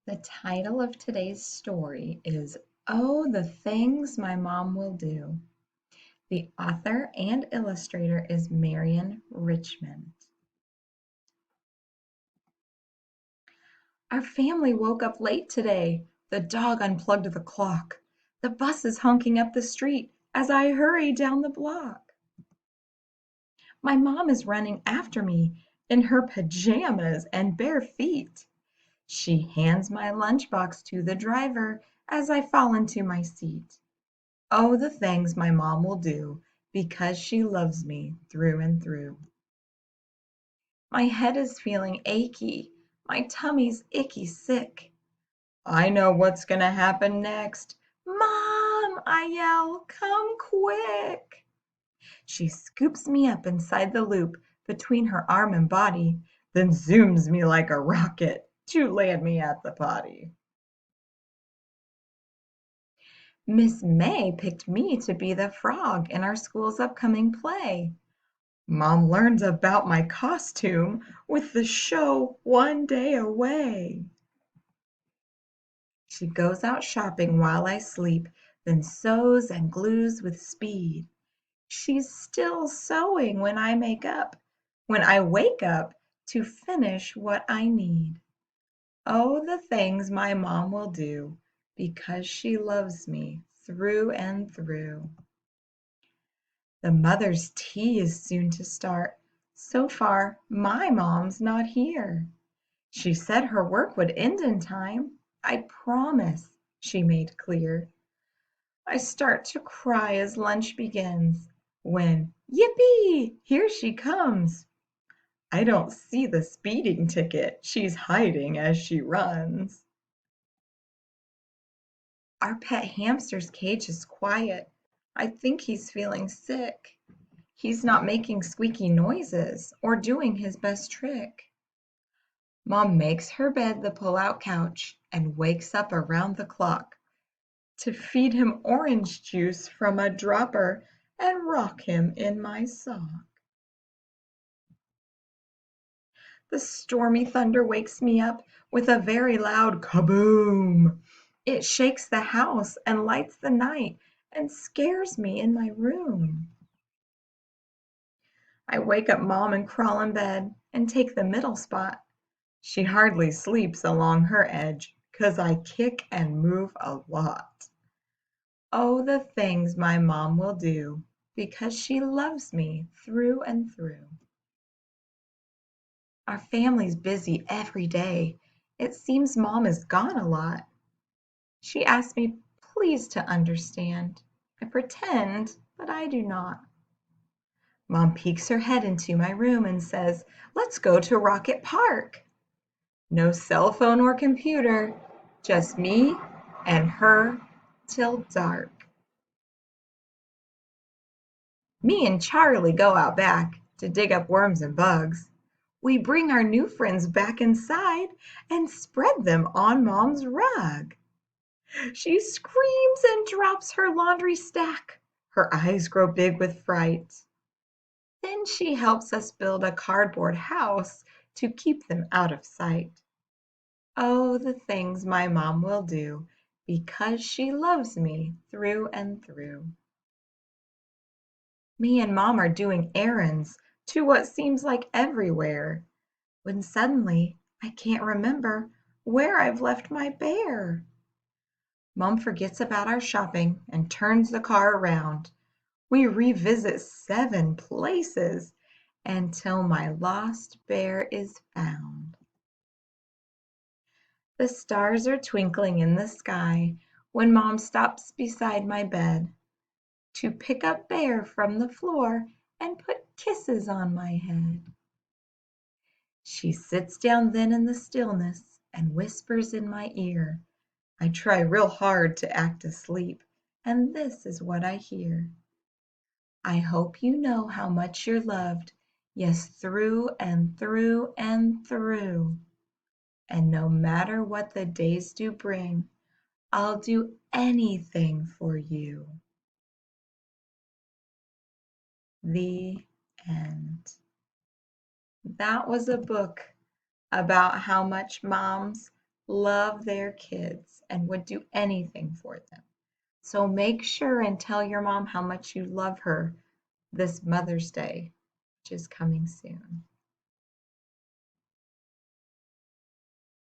The title of today's story is Oh, the Things My Mom Will Do. The author and illustrator is Marion Richmond. Our family woke up late today. The dog unplugged the clock. The bus is honking up the street as I hurry down the block. My mom is running after me in her pajamas and bare feet. She hands my lunchbox to the driver as I fall into my seat. Oh, the things my mom will do because she loves me through and through. My head is feeling achy. My tummy's icky sick. I know what's gonna happen next. Mom, I yell, come quick. She scoops me up inside the loop between her arm and body, then zooms me like a rocket to land me at the potty. Miss May picked me to be the frog in our school's upcoming play. Mom learns about my costume with the show one day away. She goes out shopping while I sleep, then sews and glues with speed. She's still sewing when I wake up to finish what I need. Oh, the things my mom will do because she loves me through and through. The mother's tea is soon to start. So far, my mom's not here. She said her work would end in time. I promise, she made clear. I start to cry as lunch begins when, yippee, here she comes. I don't see the speeding ticket she's hiding as she runs. Our pet hamster's cage is quiet. I think he's feeling sick. He's not making squeaky noises or doing his best trick. Mom makes her bed the pull-out couch and wakes up around the clock to feed him orange juice from a dropper and rock him in my sock. The stormy thunder wakes me up with a very loud kaboom. It shakes the house and lights the night and scares me in my room. I wake up Mom and crawl in bed and take the middle spot. She hardly sleeps along her edge 'cause I kick and move a lot. Oh, the things my mom will do because she loves me through and through. Our family's busy every day. It seems Mom is gone a lot. She asks me please to understand. I pretend, but I do not. Mom peeks her head into my room and says, let's go to Rocket Park. No cell phone or computer, just me and her till dark. Me and Charlie go out back to dig up worms and bugs. We bring our new friends back inside and spread them on Mom's rug. She screams and drops her laundry stack. Her eyes grow big with fright. Then she helps us build a cardboard house to keep them out of sight. Oh, the things my mom will do because she loves me through and through. Me and Mom are doing errands to what seems like everywhere, when suddenly I can't remember where I've left my bear. Mom forgets about our shopping and turns the car around. We revisit 7 places until my lost bear is found. The stars are twinkling in the sky when Mom stops beside my bed to pick up Bear from the floor and put kisses on my head. She sits down then in the stillness and whispers in my ear. I try real hard to act asleep, and this is what I hear. I hope you know how much you're loved, yes, through and through and through. And no matter what the days do bring, I'll do anything for you. The end. That was a book about how much moms love their kids and would do anything for them. So make sure and tell your mom how much you love her this Mother's Day, which is coming soon.